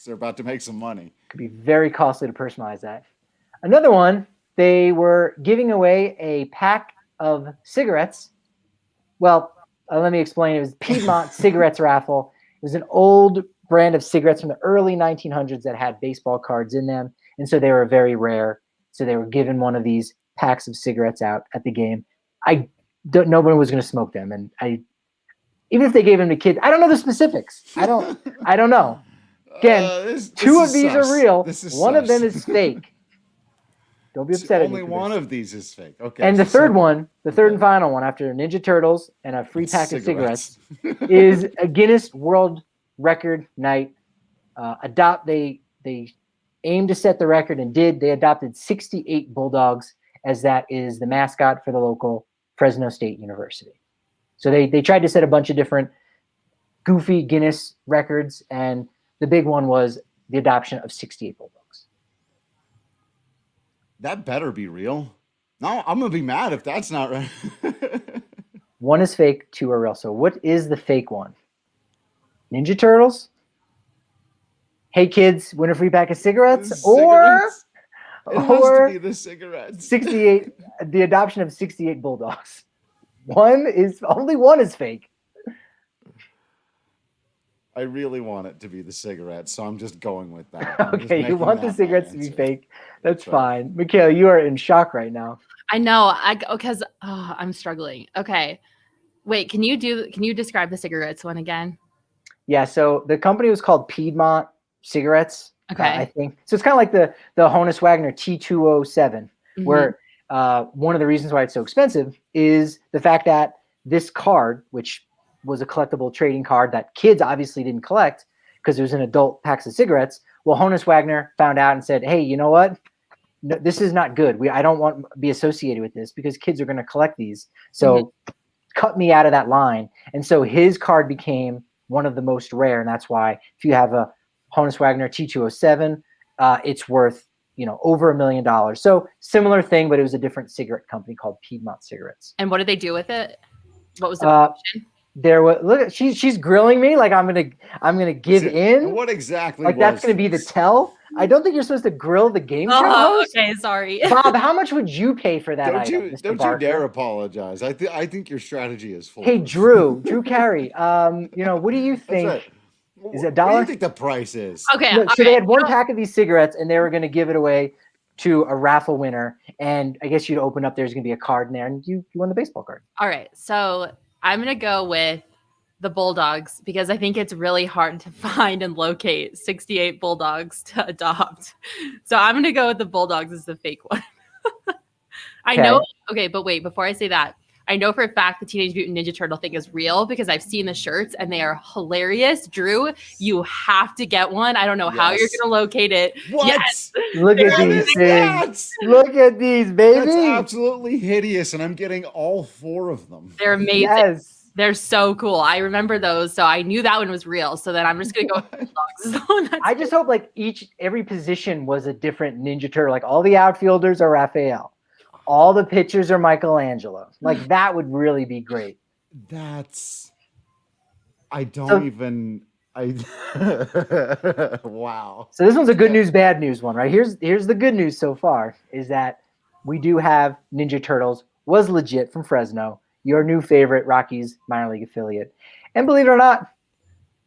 They're about to make some money. could be very costly to personalize that. Another one, they were giving away a pack of cigarettes. Well, let me explain. It was Piedmont cigarettes raffle. It was an old brand of cigarettes from the early 1900s that had baseball cards in them, and so they were very rare. So they were given one of these packs of cigarettes out at the game. Nobody was going to smoke them, and even if they gave them to kids, I don't know the specifics. I don't know. Again, two of these are real. One of them is fake. Don't be upset at me. Only one of these is fake. Okay. And the third one, the third and final one, after Ninja Turtles and a free pack of cigarettes, is a Guinness World Record night. They aimed to set the record and did. They adopted 68 bulldogs, as that is the mascot for the local Fresno State University. So they tried to set a bunch of different goofy Guinness records, and the big one was the adoption of 68 bulldogs. That better be real. No, I'm gonna be mad if that's not right. One is fake, 2 are real. So what is the fake one? Ninja Turtles? Hey kids, win a free pack of cigarettes? It has to be the cigarettes. 68, the adoption of 68 bulldogs. Only one is fake. I really want it to be the cigarettes, so I'm just going with that. Okay, you want the cigarettes to be fake. That's fine. Makayla, you are in shock right now. I know. Because I'm struggling. Okay, wait. Can you describe the cigarettes one again? Yeah. So the company was called Piedmont Cigarettes. Okay. I think so. It's kind of like the Honus Wagner T207, where one of the reasons why it's so expensive is the fact that this card, which was a collectible trading card that kids obviously didn't collect because it was an adult packs of cigarettes. Well, Honus Wagner found out and said, hey, you know what? No, this is not good. I don't want to be associated with this because kids are going to collect these. So cut me out of that line. And so his card became one of the most rare. And that's why if you have a Honus Wagner T207, it's worth, over $1 million. So similar thing, but it was a different cigarette company called Piedmont Cigarettes. And what did they do with it? What was the promotion? There was look. She's grilling me like I'm gonna give in. What exactly? Like that's gonna be the tell. I don't think you're supposed to grill the game show host. Okay, sorry. Bob, how much would you pay for that Don't item, you Mr. don't Barker? you dare apologize. I think your strategy is full. Hey, Drew Carey. What do you think? Right. Is it What $1? do you think the price is? Okay. No, so they had one pack of these cigarettes, and they were going to give it away to a raffle winner. And I guess you'd open up. There's going to be a card in there, and you won the baseball card. All right. So I'm going to go with the Bulldogs because I think it's really hard to find and locate 68 Bulldogs to adopt. So I'm going to go with the Bulldogs as the fake one. I know. Okay, but wait, before I say that, I know for a fact the Teenage Mutant Ninja Turtle thing is real because I've seen the shirts and they are hilarious. Drew, you have to get one. I don't know how you're going to locate it. What? Yes. Look at these things. Look at these, baby. That's absolutely hideous, and I'm getting all 4 of them. They're amazing. Yes. They're so cool. I remember those, so I knew that one was real. So then I'm just gonna go with Bulldogs. I just hope like every position was a different Ninja Turtle. Like all the outfielders are Raphael, all the pitchers are Michelangelo. Like that would really be great. Wow. So this one's a good news, bad news one, right? Here's the good news so far is that we do have Ninja Turtles was legit from Fresno, your new favorite Rockies minor league affiliate. And believe it or not,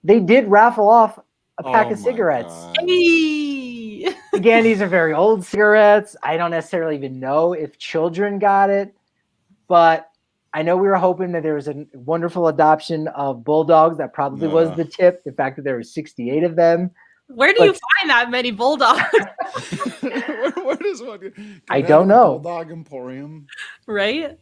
they did raffle off a pack of cigarettes. Hey! Again, these are very old cigarettes. I don't necessarily even know if children got it, but I know we were hoping that there was a wonderful adoption of Bulldogs. That probably was the tip, the fact that there were 68 of them. Where do you find that many Bulldogs? Where does one? I don't know. Bulldog Emporium, right?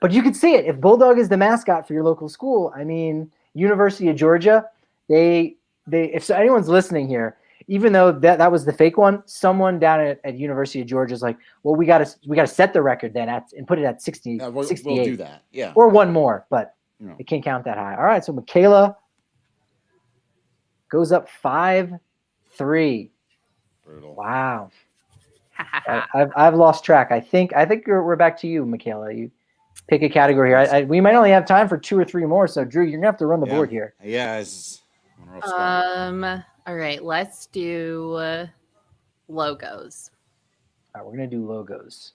But you could see it. If Bulldog is the mascot for your local school, I mean, University of Georgia, if anyone's listening here, even though that was the fake one, someone down at University of Georgia is like, well, we gotta set the record then and put it at 60. we'll 68. do that. Yeah. Or one more, but it can't count that high. All right, so Makayla goes up 5-3. Brutal. Wow. I've lost track. I think we're back to you, Makayla. You pick a category here. We might only have time for 2 or 3 more. So Drew, you're gonna have to run the board here. Yeah. It's on a rough spot. All right. Let's do logos. All right, we're gonna do logos.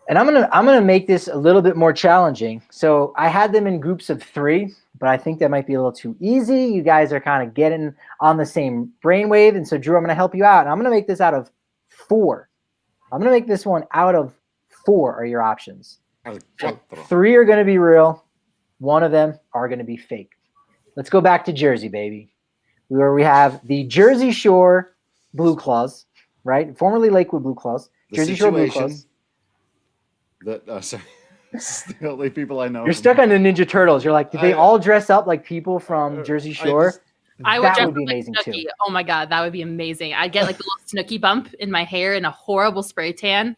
And I'm gonna make this a little bit more challenging. So I had them in groups of 3, but I think that might be a little too easy. You guys are kind of getting on the same brainwave, and so Drew, I'm gonna help you out. And I'm gonna make this out of 4. I'm gonna make this one out of 4 are your options. So 3 are gonna be real. 1 of them are gonna be fake. Let's go back to Jersey, baby, where we have the Jersey Shore Blue Claws, right? Formerly Lakewood Blue Claws. Jersey Shore Blue Claws. Sorry. This is the only people I know. You're stuck on the Ninja Turtles. You're like, did they all dress up like people from Jersey Shore? That would be amazing too. Oh my God, that would be amazing. I'd get like a little Snooki bump in my hair and a horrible spray tan.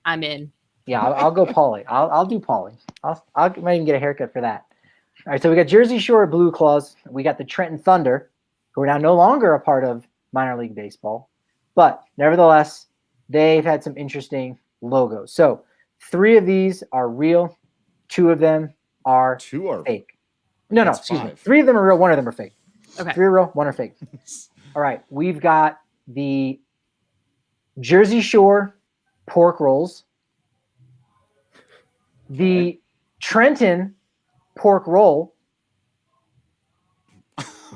I'm in. Yeah, I'll go Pauly. I'll do Pauly. I might even get a haircut for that. All right, so we got Jersey Shore Blue Claws. We got the Trenton Thunder, who are now no longer a part of minor league baseball, but nevertheless, they've had some interesting logos. So 3 of these are real. 2 of them are fake. No, excuse me. 3 of them are real. 1 of them are fake. Okay. 3 are real. 1 are fake. All right. We've got the Jersey Shore pork rolls, the Trenton pork roll,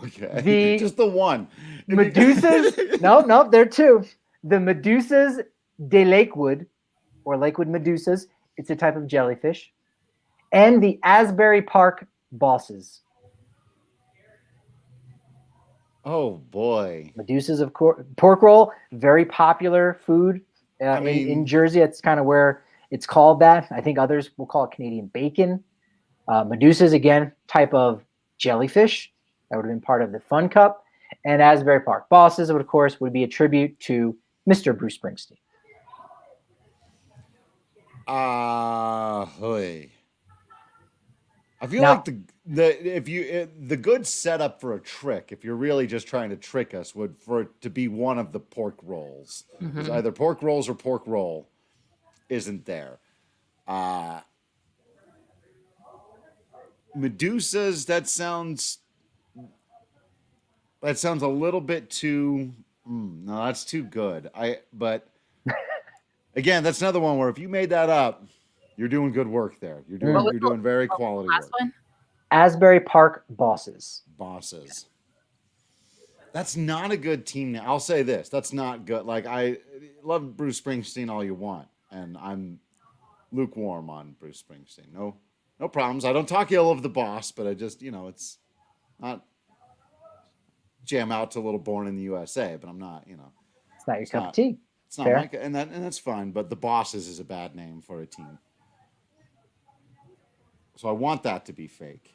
okay, just the one. Medusas. no, there are 2. The Medusas de Lakewood, or Lakewood Medusas. It's a type of jellyfish. And the Asbury Park Bosses. Oh, boy. Medusas of pork roll, very popular food in Jersey. It's kind of where It's called that. I think others will call it Canadian bacon. Medusas, again, type of jellyfish that would have been part of the Fun Cup. And Asbury Park Bosses, of course, would be a tribute to Mr. Bruce Springsteen. Hoy. I feel like the good setup for a trick, if you're really just trying to trick us, would for it to be one of the pork rolls. Mm-hmm. Either pork rolls or pork roll isn't there. Medusas, that sounds a little bit too. No, that's too good. But again, that's another one where if you made that up, you're doing good work there. You're doing very quality work. One? Asbury Park Bosses. Bosses. That's not a good team name. I'll say this. That's not good. Like, I love Bruce Springsteen all you want, and I'm lukewarm on Bruce Springsteen. No problems. I don't talk ill of the boss, but I just, it's not jam out to a little Born in the USA, but I'm not, It's not your cup of tea. It's not my, and that's fine, but the Bosses is a bad name for a team. So I want that to be fake,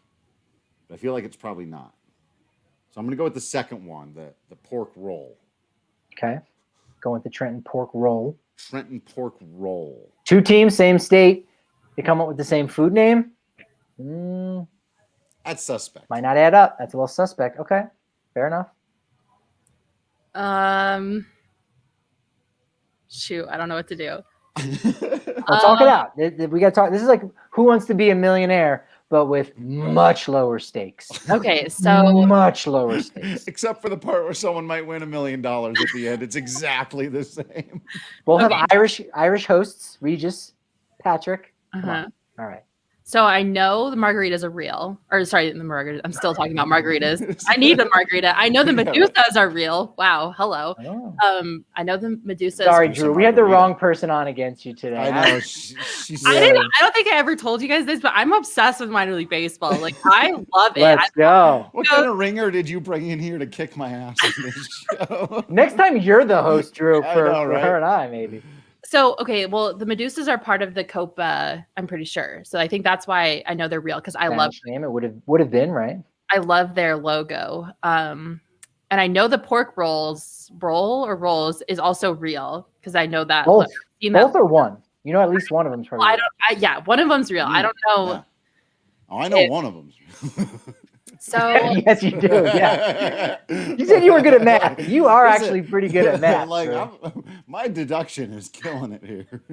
but I feel like it's probably not. So I'm going to go with the second one, the pork roll. Okay. Going with the Trenton pork roll. Trenton pork roll. 2 teams, same state. They come up with the same food name. That's suspect. Might not add up. That's a little suspect. Okay. Fair enough. Shoot, I don't know what to do. Well, talk it out. We got to talk. This is like Who Wants to Be a Millionaire, but with much lower stakes. Okay, so much lower stakes. Except for the part where someone might win $1 million at the end. It's exactly the same. We'll have Irish hosts, Regis, Patrick. Uh-huh. All right. So I know the margaritas are real. Or sorry, the margaritas. I'm still talking about margaritas. I need the margarita. I know the Medusas are real. Wow. Hello. I know the Medusas. Sorry, Drew. We had the wrong person on against you today. I know. I don't think I ever told you guys this, but I'm obsessed with minor league baseball. Like, I love it. Let's go. What kind of ringer did you bring in here to kick my ass in this show? Next time you're the host, Drew, for her and I, maybe. So, okay, well, the Medusas are part of the Copa, I'm pretty sure. So I think that's why I know they're real, because I love them. It would have been, right? I love their logo. And I know the pork rolls is also real, because I know that. Both are one. At least one of them's probably real. One of them's real. I don't know. Yeah. Oh, I know one of them. So yes, you do. Yeah, you said you were good at math. You are actually pretty good at math. My deduction is killing it here.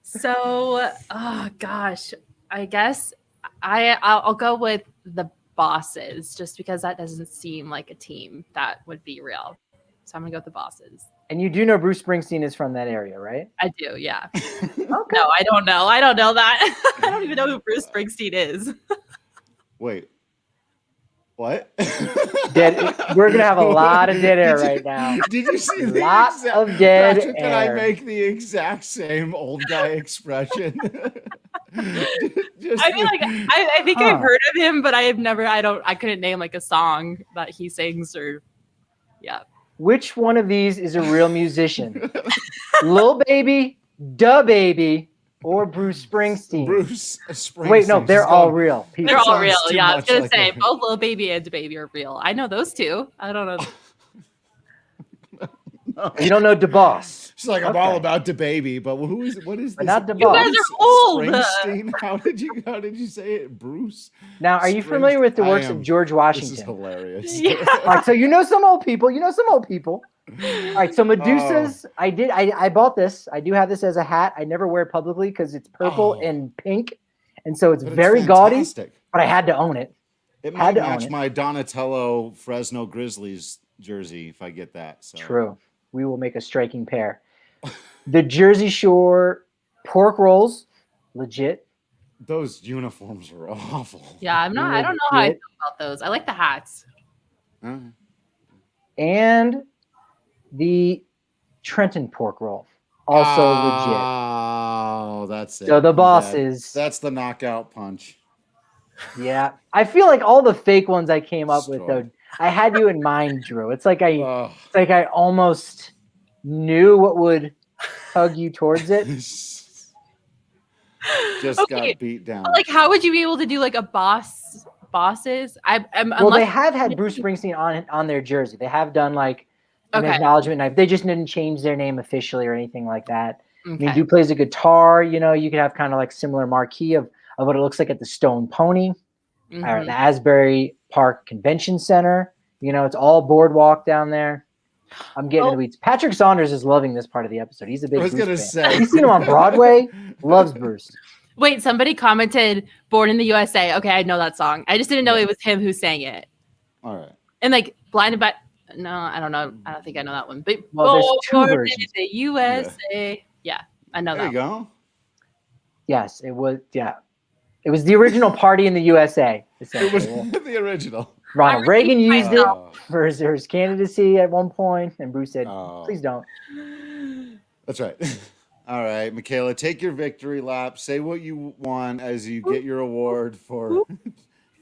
So, oh gosh, I guess I'll go with the Bosses, just because that doesn't seem like a team that would be real. So I'm gonna go with the Bosses. And you do know Bruce Springsteen is from that area, right? I do, yeah. Okay. No, I don't know. I don't know that. I don't even know who Bruce Springsteen is. Wait. What? We're gonna have a lot of dead air right now. Did you see the lots of dead Patrick, air? Can I make the exact same old guy expression? I mean, like, I think I've heard of him, but I couldn't name like a song that he sings or, yeah. Which one of these is a real musician? Lil Baby, Da Baby, or Bruce Springsteen? Bruce Springsteen. Wait, no, they're all real. They're all real. Yeah, I was gonna say both Lil Baby and Da Baby are real. I know those two. I don't know. No. You don't know DeBoss. She's like, I'm all about DaBaby, but what is this? Not DeBoss. You guys are old. Springsteen? How did you say it? Bruce? Now, are you familiar with the works of George Washington? This is hilarious. Yeah. All right, so you know some old people. All right, so Medusas, I bought this. I do have this as a hat. I never wear it publicly because it's purple and pink. And so it's very gaudy, but I had to own it. It might match my Donatello Fresno Grizzlies jersey if I get that. So. True. We will make a striking pair. The Jersey Shore pork rolls, legit. Those uniforms are awful. Yeah, I don't know how I feel about those. I like the hats. And the Trenton pork roll, also legit. Oh, that's it. So the Bosses. That's the knockout punch. Yeah, I feel like all the fake ones I came up with, though, I had you in mind, Drew. It's like I almost knew what would tug you towards it. just got beat down. Like, how would you be able to do like a bosses? Well, they have had Bruce Springsteen on their jersey. They have done like an acknowledgement knife. They just didn't change their name officially or anything like that. I mean, dude plays a guitar. You know, you could have kind of like similar marquee of what it looks like at the Stone Pony, or the Asbury Park Convention Center. You know, it's all boardwalk down there. I'm getting in the weeds. Patrick Saunders is loving this part of the episode. He's a big Bruce fan. You've seen him on Broadway. Loves Bruce. Wait, somebody commented "Born in the USA." Okay, I know that song. I just didn't know it was him who sang it. All right. And like Blinded by, no, I don't know. I don't think I know that one. But there's two versions. In the USA. Yeah, I know there that. There you go. Yes, it was. Yeah, it was the original Party in the USA. It was the original. Ronald Reagan used it for his candidacy at one point, and Bruce said, "Please don't." That's right. All right, Makayla, take your victory lap. Say what you want as you get your award for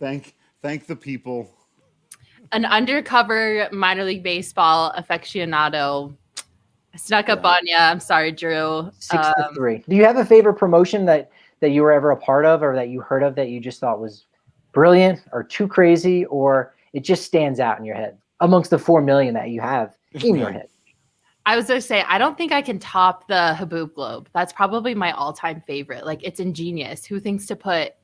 thank the people. An undercover minor league baseball aficionado. I snuck up on you. I'm sorry, Drew. 6-3. Do you have a favorite promotion that you were ever a part of, or that you heard of that you just thought was brilliant or too crazy, or it just stands out in your head amongst the 4 million that you have in your head? I was going to say, I don't think I can top the Haboob Globe. That's probably my all-time favorite. Like, it's ingenious. Who thinks to put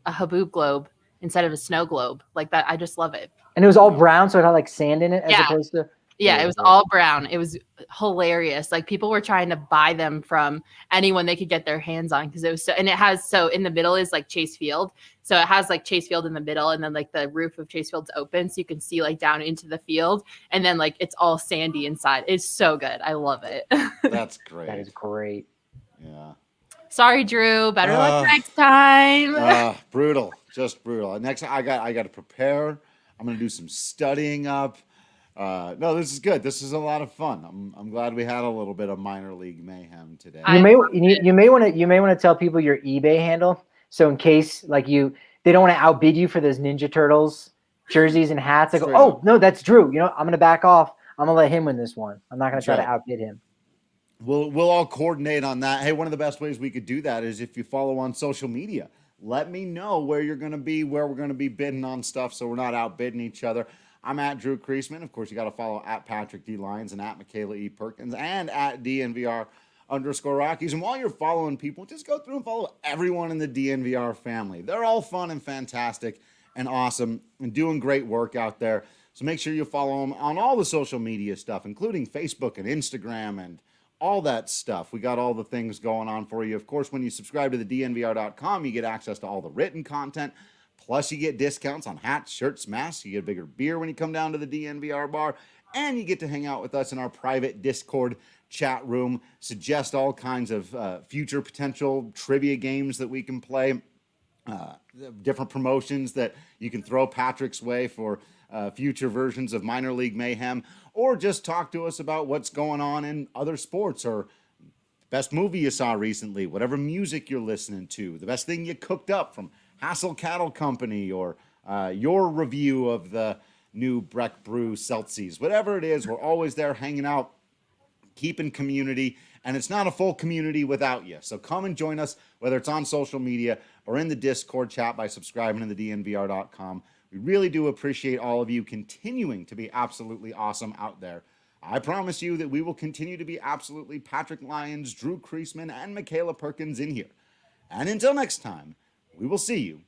a Haboob Globe instead of a snow globe? Like that, I just love it. And it was all brown, so it had like sand in it as opposed to... Yeah, it was all brown. It was hilarious. Like, people were trying to buy them from anyone they could get their hands on, because it was so, and it has, so in the middle is like Chase Field. So it has like Chase Field in the middle, and then like the roof of Chase Field's open, so you can see like down into the field, and then like it's all sandy inside. It's so good. I love it. That's great. That is great. Yeah. Sorry, Drew. Better luck next time. Brutal. Just brutal. Next, I got to prepare. I'm gonna do some studying up. No, this is good. This is a lot of fun. I'm glad we had a little bit of minor league mayhem today. You may want to tell people your eBay handle, so in case like they don't want to outbid you for those Ninja Turtles jerseys and hats. I go, oh no, that's Drew. You know, I'm gonna back off. I'm gonna let him win this one. I'm not gonna try to outbid him. We'll all coordinate on that. Hey, one of the best ways we could do that is if you follow on social media. Let me know where you're gonna be, where we're gonna be bidding on stuff, so we're not outbidding each other. I'm at Drew Creasman. Of course, you got to follow at Patrick D. Lyons and at Makayla E. Perkins and at DNVR _Rockies. And while you're following people, just go through and follow everyone in the DNVR family. They're all fun and fantastic and awesome and doing great work out there. So make sure you follow them on all the social media stuff, including Facebook and Instagram and all that stuff. We got all the things going on for you. Of course, when you subscribe to the DNVR.com, you get access to all the written content. Plus, you get discounts on hats, shirts, masks. You get a bigger beer when you come down to the DNVR bar. And you get to hang out with us in our private Discord chat room. Suggest all kinds of future potential trivia games that we can play. Different promotions that you can throw Patrick's way for future versions of Minor League Mayhem. Or just talk to us about what's going on in other sports, or best movie you saw recently, whatever music you're listening to, the best thing you cooked up from Hassel Cattle Company, or your review of the new Breck Brew Celsius. Whatever it is, we're always there hanging out, keeping community, and it's not a full community without you. So come and join us, whether it's on social media or in the Discord chat by subscribing to the DNVR.com. We really do appreciate all of you continuing to be absolutely awesome out there. I promise you that we will continue to be absolutely Patrick Lyons, Drew Creasman, and Makayla Perkins in here. And until next time, we will see you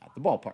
at the ballpark.